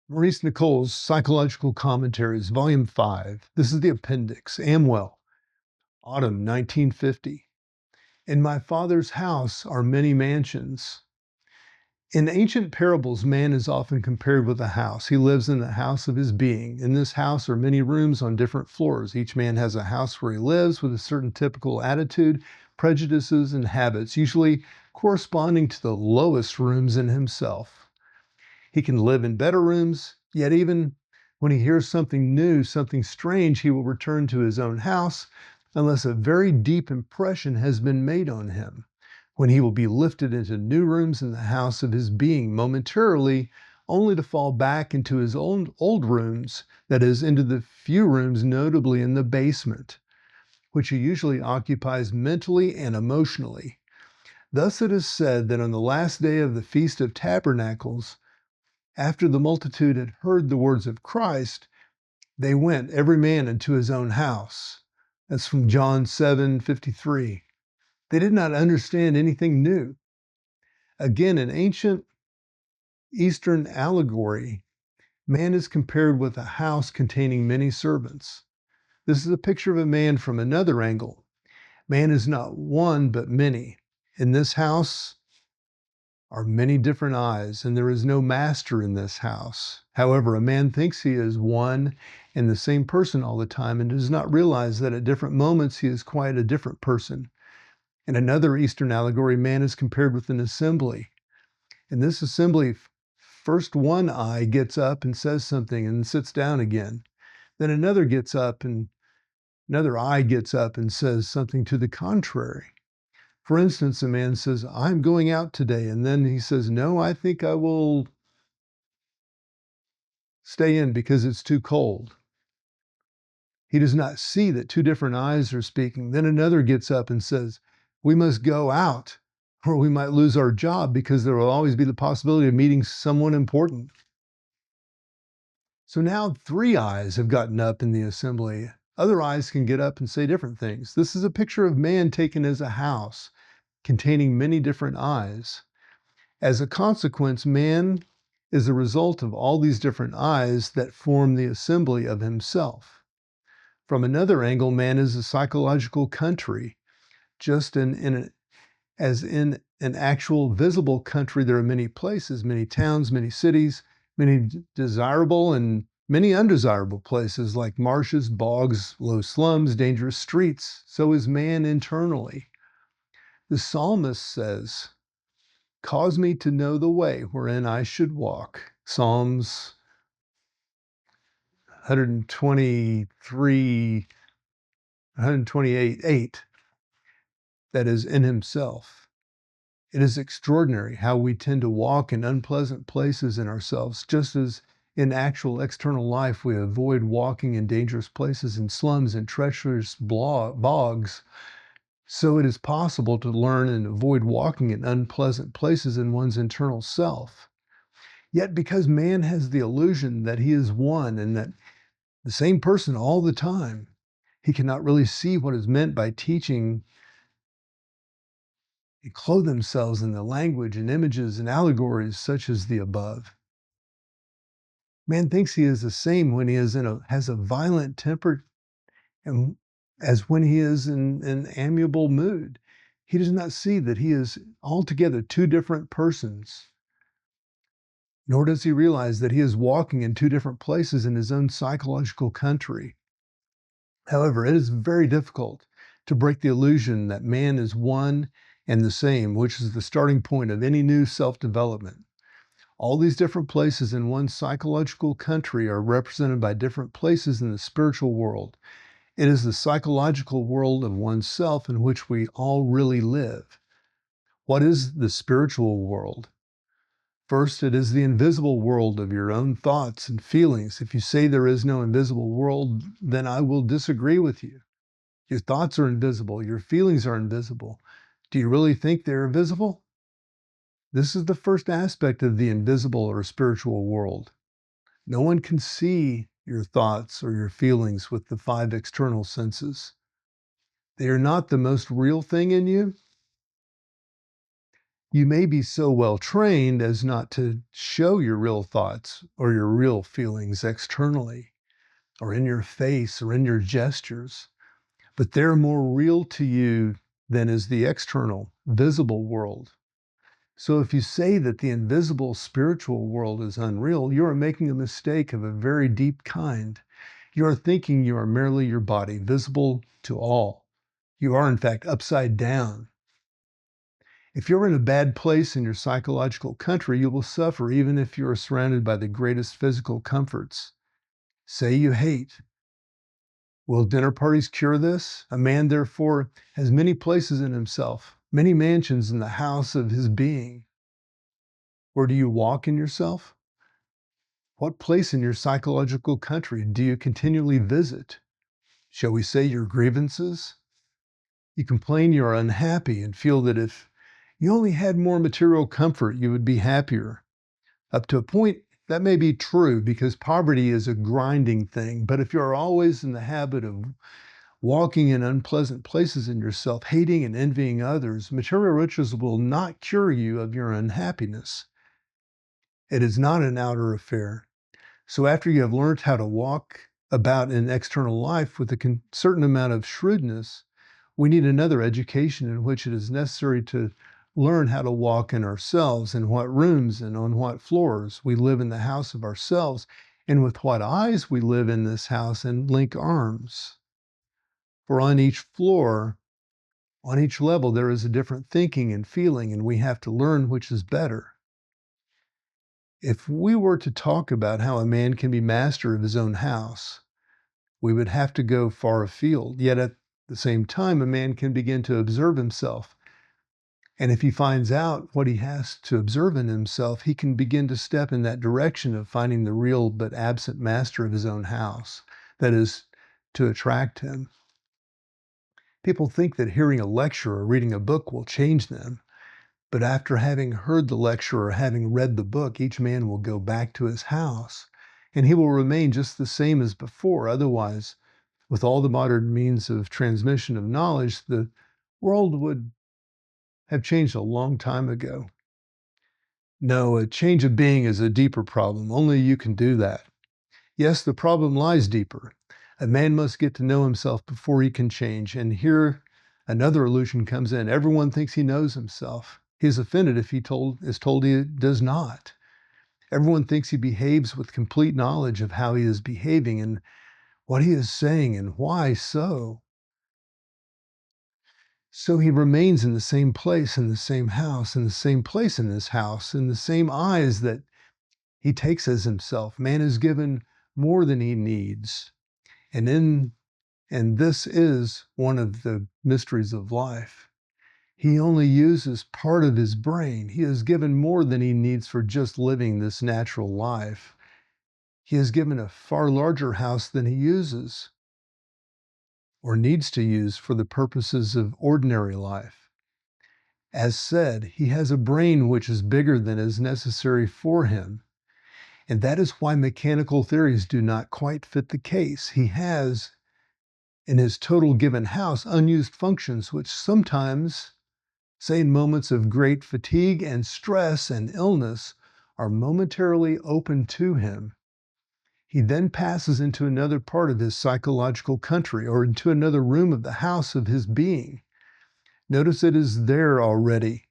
Maurice Nicol's Psychological Commentaries, Volume 5. This is the Appendix, Amwell, Autumn 1950. In my Father's house are many mansions. In ancient parables, man is often compared with a house. He lives in the house of his being. In this house are many rooms on different floors. Each man has a house where he lives with a certain typical attitude, prejudices, and habits, usually corresponding to the lowest rooms in himself. He can live in better rooms, yet even when he hears something new, something strange, he will return to his own house unless a very deep impression has been made on him, when he will be lifted into new rooms in the house of his being momentarily, only to fall back into his own old rooms, that is, into the few rooms notably in the basement, which he usually occupies mentally and emotionally. Thus it is said that on the last day of the Feast of Tabernacles, after the multitude had heard the words of Christ, they went every man into his own house. That's from John 7:53. They did not understand anything new. Again, in ancient Eastern allegory, man is compared with a house containing many servants. This is a picture of a man from another angle. Man is not one, but many. In this house are many different eyes, and there is no master in this house. However, a man thinks he is one and the same person all the time and does not realize that at different moments he is quite a different person. In another Eastern allegory, man is compared with an assembly. In this assembly, first one eye gets up and says something and sits down again. Then another eye gets up and says something to the contrary. For instance, a man says, I'm going out today. And then he says, no, I think I will stay in because it's too cold. He does not see that two different eyes are speaking. Then another gets up and says, we must go out or we might lose our job because there will always be the possibility of meeting someone important. So now three eyes have gotten up in the assembly. Other eyes can get up and say different things. This is a picture of man taken as a house containing many different eyes. As a consequence, man is a result of all these different eyes that form the assembly of himself. From another angle, man is a psychological country. Just as in an actual visible country, there are many places, many towns, many cities, many desirable and many undesirable places like marshes, bogs, low slums, dangerous streets. So is man internally. The psalmist says, cause me to know the way wherein I should walk. Psalms 123, 128:8. That is in himself. It is extraordinary how we tend to walk in unpleasant places in ourselves, just as in actual external life we avoid walking in dangerous places, in slums and treacherous bogs. So it is possible to learn and avoid walking in unpleasant places in one's internal self. Yet because man has the illusion that he is one and that the same person all the time, he cannot really see what is meant by teaching and clothe themselves in the language and images and allegories such as the above. Man thinks he is the same when he has a violent temper and as when he is in an amiable mood. He does not see that he is altogether two different persons, nor does he realize that he is walking in two different places in his own psychological country. However, it is very difficult to break the illusion that man is one and the same, which is the starting point of any new self-development. All these different places in one's psychological country are represented by different places in the spiritual world. It is the psychological world of oneself in which we all really live. What is the spiritual world? First, it is the invisible world of your own thoughts and feelings. If you say there is no invisible world, then I will disagree with you. Your thoughts are invisible. Your feelings are invisible. Do you really think they're invisible? This is the first aspect of the invisible or spiritual world. No one can see your thoughts or your feelings with the five external senses. They are not the most real thing in you, You may be so well trained as not to show your real thoughts or your real feelings externally or in your face or in your gestures, but they're more real to you than is the external, visible world. So if you say that the invisible spiritual world is unreal, you are making a mistake of a very deep kind. You are thinking you are merely your body, visible to all. You are, in fact, upside down. If you're in a bad place in your psychological country, you will suffer even if you are surrounded by the greatest physical comforts. Say you hate. Will dinner parties cure this? A man, therefore, has many places in himself, many mansions in the house of his being. Where do you walk in yourself? What place in your psychological country do you continually visit? Shall we say your grievances? You complain you are unhappy and feel that if you only had more material comfort, you would be happier. Up to a point, that may be true because poverty is a grinding thing. But if you are always in the habit of walking in unpleasant places in yourself, hating and envying others, material riches will not cure you of your unhappiness. It is not an outer affair. So after you have learned how to walk about in external life with a certain amount of shrewdness, we need another education in which it is necessary to learn how to walk in ourselves, in what rooms and on what floors we live in the house of ourselves, and with what eyes we live in this house and link arms. For on each floor, on each level, there is a different thinking and feeling, and we have to learn which is better. If we were to talk about how a man can be master of his own house, we would have to go far afield. Yet at the same time, a man can begin to observe himself. And if he finds out what he has to observe in himself, he can begin to step in that direction of finding the real but absent master of his own house. That is, to attract him. People think that hearing a lecture or reading a book will change them. But after having heard the lecture or having read the book, each man will go back to his house, and he will remain just the same as before. Otherwise, with all the modern means of transmission of knowledge, the world would have changed a long time ago. No, a change of being is a deeper problem. Only you can do that. Yes, the problem lies deeper. A man must get to know himself before he can change. And here another illusion comes in. Everyone thinks he knows himself. He is offended if he is told he does not. Everyone thinks he behaves with complete knowledge of how he is behaving and what he is saying and why so. So he remains in the same place, in the same house, in the same place in this house, in the same eyes that he takes as himself. Man is given more than he needs. And this is one of the mysteries of life. He only uses part of his brain. He is given more than he needs for just living this natural life. He is given a far larger house than he uses or needs to use for the purposes of ordinary life. As said, he has a brain which is bigger than is necessary for him. And that is why mechanical theories do not quite fit the case. He has, in his total given house, unused functions which sometimes, say in moments of great fatigue and stress and illness, are momentarily open to him. He then passes into another part of his psychological country or into another room of the house of his being. Notice it is there already.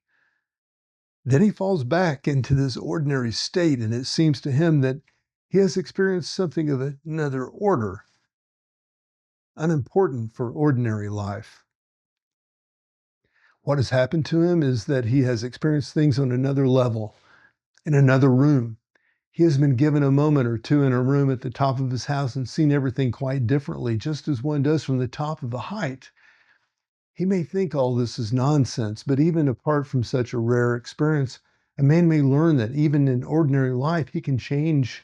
Then he falls back into this ordinary state, and it seems to him that he has experienced something of another order, unimportant for ordinary life. What has happened to him is that he has experienced things on another level, in another room. He has been given a moment or two in a room at the top of his house and seen everything quite differently, just as one does from the top of a height. He may think all this is nonsense, but even apart from such a rare experience, a man may learn that even in ordinary life, he can change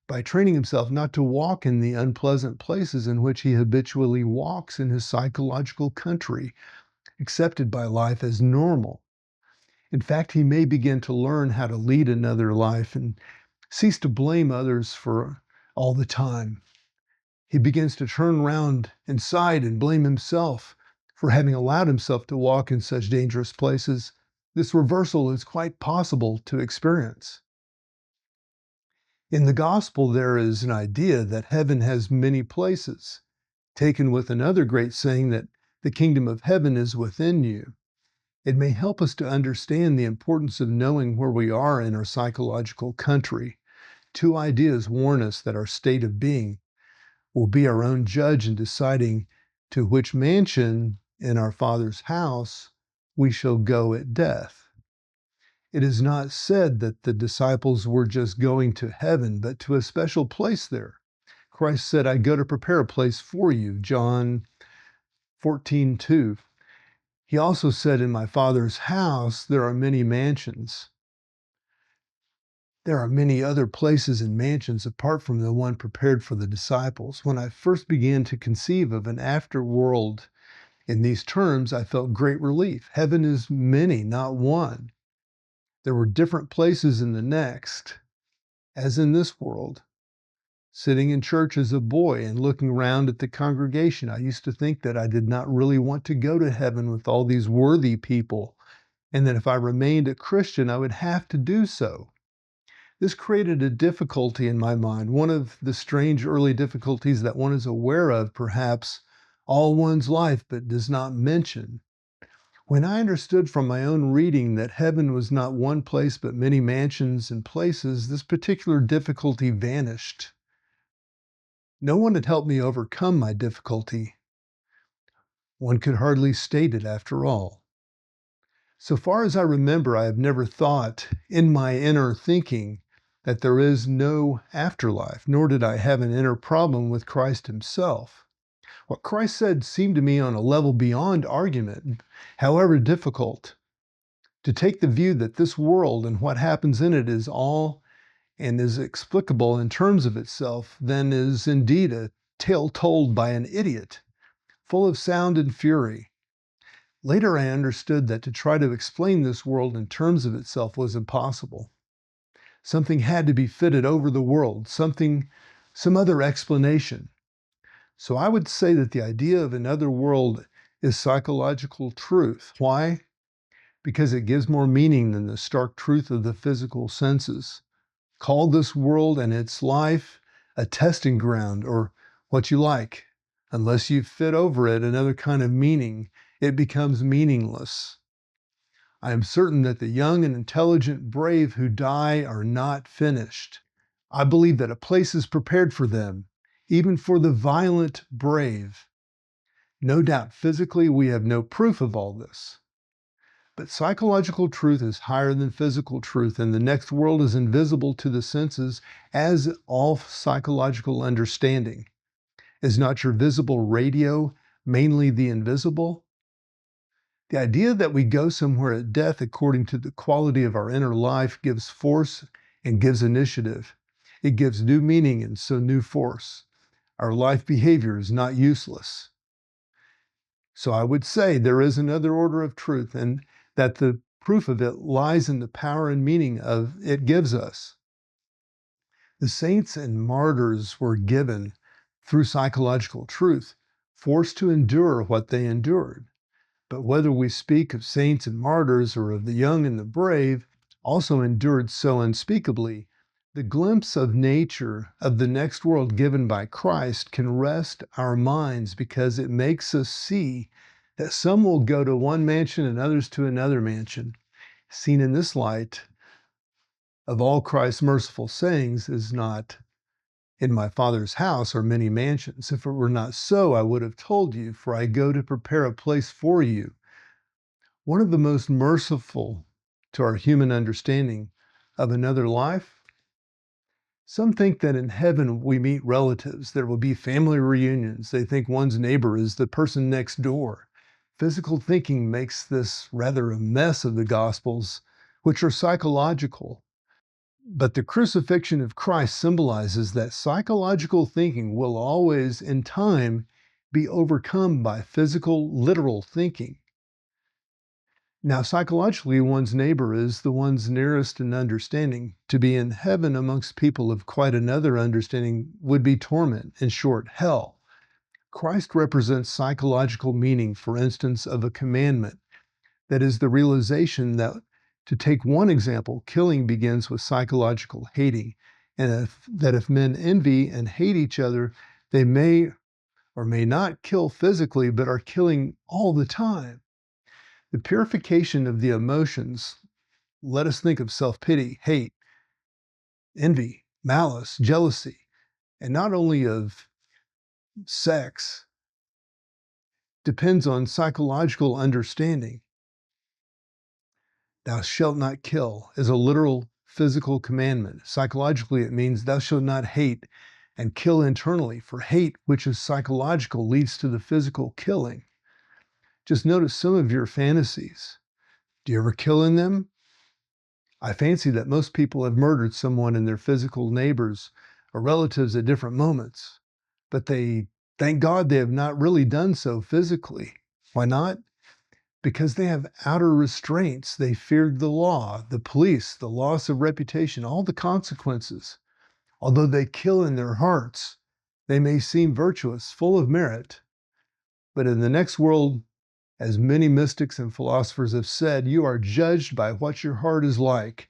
by training himself not to walk in the unpleasant places in which he habitually walks in his psychological country, accepted by life as normal. In fact, he may begin to learn how to lead another life and cease to blame others for all the time. He begins to turn around inside and blame himself for having allowed himself to walk in such dangerous places This reversal is quite possible to experience. In the gospel, there is an idea that heaven has many places, taken with another great saying that the kingdom of heaven is within you. It may help us to understand the importance of knowing where we are in our psychological country. Two ideas warn us that our state of being will be our own judge in deciding to which mansion in our Father's house we shall go at death. It is not said that the disciples were just going to heaven, but to a special place there. Christ said, I go to prepare a place for you, John 14:2. He also said, in my Father's house, there are many mansions. There are many other places and mansions apart from the one prepared for the disciples. When I first began to conceive of an afterworld in these terms, I felt great relief. Heaven is many, not one. There were different places in the next, as in this world. Sitting in church as a boy and looking around at the congregation, I used to think that I did not really want to go to heaven with all these worthy people, and that if I remained a Christian, I would have to do so. This created a difficulty in my mind, one of the strange early difficulties that one is aware of, perhaps, all one's life, but does not mention. When I understood from my own reading that heaven was not one place, but many mansions and places, this particular difficulty vanished. No one had helped me overcome my difficulty. One could hardly state it after all. So far as I remember, I have never thought in my inner thinking that there is no afterlife, nor did I have an inner problem with Christ himself. What Christ said seemed to me on a level beyond argument, however difficult. To take the view that this world and what happens in it is all and is explicable in terms of itself, then is indeed a tale told by an idiot, full of sound and fury. Later I understood that to try to explain this world in terms of itself was impossible. Something had to be fitted over the world, some other explanation. So I would say that the idea of another world is psychological truth. Why? Because it gives more meaning than the stark truth of the physical senses. Call this world and its life a testing ground, or what you like. Unless you fit over it another kind of meaning, it becomes meaningless. I am certain that the young and intelligent brave who die are not finished. I believe that a place is prepared for them, even for the violent brave. No doubt physically we have no proof of all this. But psychological truth is higher than physical truth, and the next world is invisible to the senses, as all psychological understanding. Is not your visible radio mainly the invisible? The idea that we go somewhere at death according to the quality of our inner life gives force and gives initiative. It gives new meaning and so new force. Our life behavior is not useless. So I would say there is another order of truth, and that the proof of it lies in the power and meaning of it gives us. The saints and martyrs were given, through psychological truth, forced to endure what they endured. But whether we speak of saints and martyrs or of the young and the brave, also endured so unspeakably, the glimpse of nature of the next world given by Christ can rest our minds because it makes us see that some will go to one mansion and others to another mansion. Seen in this light, of all Christ's merciful sayings is not, in my Father's house are many mansions. If it were not so, I would have told you, for I go to prepare a place for you. One of the most merciful to our human understanding of another life. Some think that in heaven we meet relatives. There will be family reunions. They think one's neighbor is the person next door. Physical thinking makes this rather a mess of the Gospels, which are psychological. But the crucifixion of Christ symbolizes that psychological thinking will always, in time, be overcome by physical, literal thinking. Now, psychologically, one's neighbor is the one's nearest in understanding. To be in heaven amongst people of quite another understanding would be torment, in short, hell. Christ represents psychological meaning, for instance, of a commandment. That is the realization that, to take one example, killing begins with psychological hating, and if men envy and hate each other, they may or may not kill physically, but are killing all the time. The purification of the emotions, let us think of self-pity, hate, envy, malice, jealousy, and not only of sex, depends on psychological understanding. Thou shalt not kill is a literal physical commandment. Psychologically, it means thou shalt not hate and kill internally, for hate, which is psychological, leads to the physical killing. Just notice some of your fantasies. Do you ever kill in them? I fancy that most people have murdered someone in their physical neighbors or relatives at different moments, but thank God they have not really done so physically. Why not? Because they have outer restraints. They feared the law, the police, the loss of reputation, all the consequences. Although they kill in their hearts, they may seem virtuous, full of merit. But in the next world, as many mystics and philosophers have said, you are judged by what your heart is like,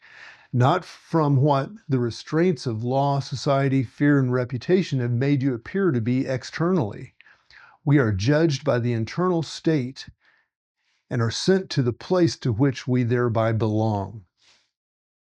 not from what the restraints of law, society, fear, and reputation have made you appear to be externally. We are judged by the internal state and are sent to the place to which we thereby belong.